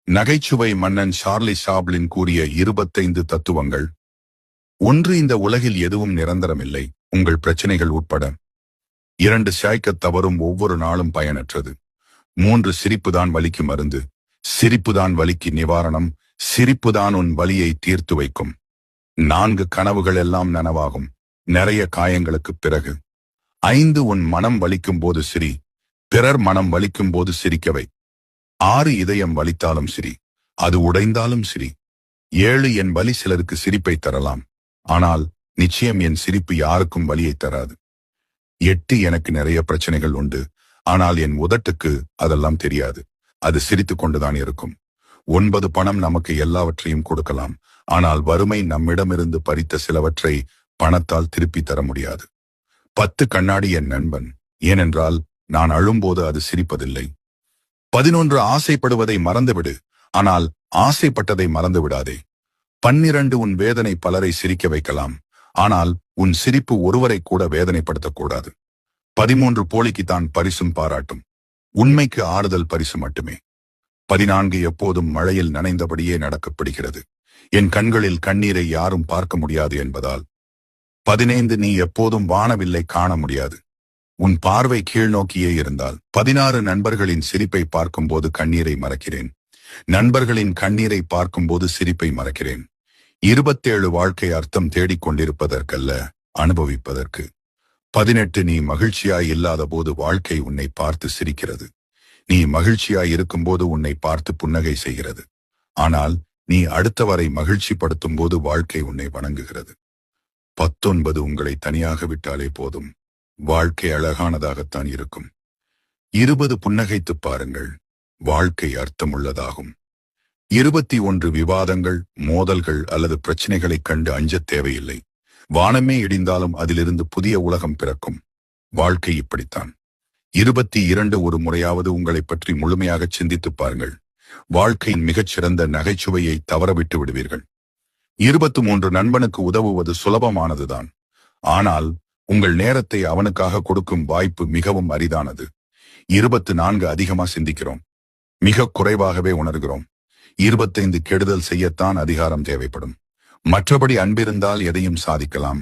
நகைச்சுவை மன்னன் Charlie Chaplin கூறிய 25 தத்துவங்கள். 1. இந்த உலகில் எதுவும் நிரந்தரமில்லை, உங்கள் பிரச்சனைகள் உட்பட. 2. சாய்க்கத் தவறும் ஒவ்வொரு நாளும் பயனற்றது. 3. சிரிப்புதான் வலிக்கு மருந்து, சிரிப்புதான் வலிக்கு நிவாரணம், சிரிப்புதான் உன் வலியை தீர்த்து வைக்கும். 4. கனவுகள் எல்லாம் நனவாகும், நிறைய காயங்களுக்குப் பிறகு. 5. உன் மனம் வலிக்கும் போது சிரி, பிறர் மனம் வலிக்கும் போது சிரிக்கவை. 6. இதயம் வலித்தாலும் சிரி, அது உடைந்தாலும் சிரி. 7. என் வலி சிலருக்கு சிரிப்பை தரலாம், ஆனால் நிச்சயம் என் சிரிப்பு யாருக்கும் வலியை தராது. 8. எனக்கு நிறைய பிரச்சனைகள் உண்டு, ஆனால் என் உதட்டுக்கு அதெல்லாம் தெரியாது, அது சிரித்துக் கொண்டுதான் இருக்கும். 9. பணம் நமக்கு எல்லாவற்றையும் கொடுக்கலாம், ஆனால் வறுமை நம்மிடமிருந்து பறித்த சிலவற்றை பணத்தால் திருப்பி தர முடியாது. 10. கண்ணாடி என் நண்பன், ஏனென்றால் நான் அழும்போது அது சிரிப்பதில்லை. 11. ஆசைப்படுவதை மறந்துவிடு, ஆனால் ஆசைப்பட்டதை மறந்து விடாதே. 12. உன் வேதனை பலரை சிரிக்க வைக்கலாம், ஆனால் உன் சிரிப்பு ஒருவரை கூட வேதனைப்படுத்தக்கூடாது. 13. போலிக்குத்தான் பரிசும் பாராட்டும், உண்மைக்கு ஆறுதல் பரிசு மட்டுமே. 14. எப்போதும் மழையில் நனைந்தபடியே நடக்கப்படுகிறது, என் கண்களில் கண்ணீரை யாரும் பார்க்க முடியாது என்பதால். 15. நீ எப்போதும் வானவில்லை காண முடியாது, உன் பார்வை கீழ் நோக்கியே இருந்தால். 16. நண்பர்களின் சிரிப்பை பார்க்கும்போது கண்ணீரை மறக்கிறேன், நண்பர்களின் கண்ணீரை பார்க்கும்போது சிரிப்பை மறக்கிறேன். 27. வாழ்க்கை அர்த்தம் தேடிக்கொண்டிருப்பதற்கல்ல, அனுபவிப்பதற்கு. 18. நீ மகிழ்ச்சியாய் இல்லாத போது வாழ்க்கை உன்னை பார்த்து சிரிக்கிறது, நீ மகிழ்ச்சியாய் இருக்கும்போது உன்னை பார்த்து புன்னகை செய்கிறது, ஆனால் நீ அடுத்தவரை மகிழ்ச்சிப்படுத்தும் போது வாழ்க்கை உன்னை வணங்குகிறது. 19. உங்களை தனியாக விட்டாலே போதும், வாழ்க்கை அழகானதாகத்தான் இருக்கும். 20. புன்னகைத்துப் பாருங்கள், வாழ்க்கை அர்த்தமுள்ளதாகும். 21. விவாதங்கள், மோதல்கள் அல்லது பிரச்சனைகளைக் கண்டு அஞ்சத் தேவையில்லை, வானமே இடிந்தாலும் அதிலிருந்து புதிய உலகம் பிறக்கும். வாழ்க்கை இப்படித்தான். 22. ஒரு முறையாவது உங்களைப் பற்றி முழுமையாகச் சிந்தித்துப் பாருங்கள், வாழ்க்கையின் மிகச்சிறந்த நகைச்சுவையை தவறவிட்டு விடுவீர்கள். 23. நண்பனுக்கு உதவுவது சுலபமானதுதான், ஆனால் உங்கள் நேரத்தை அவனுக்காக கொடுக்கும் வாய்ப்பு மிகவும் அரிதானது. 24. அதிகமா சிந்திக்கிறோம், மிக குறைவாகவே உணர்கிறோம். 25. கெடுதல் செய்யத்தான் அதிகாரம் தேவைப்படும், மற்றபடி அன்பிருந்தால் எதையும் சாதிக்கலாம்.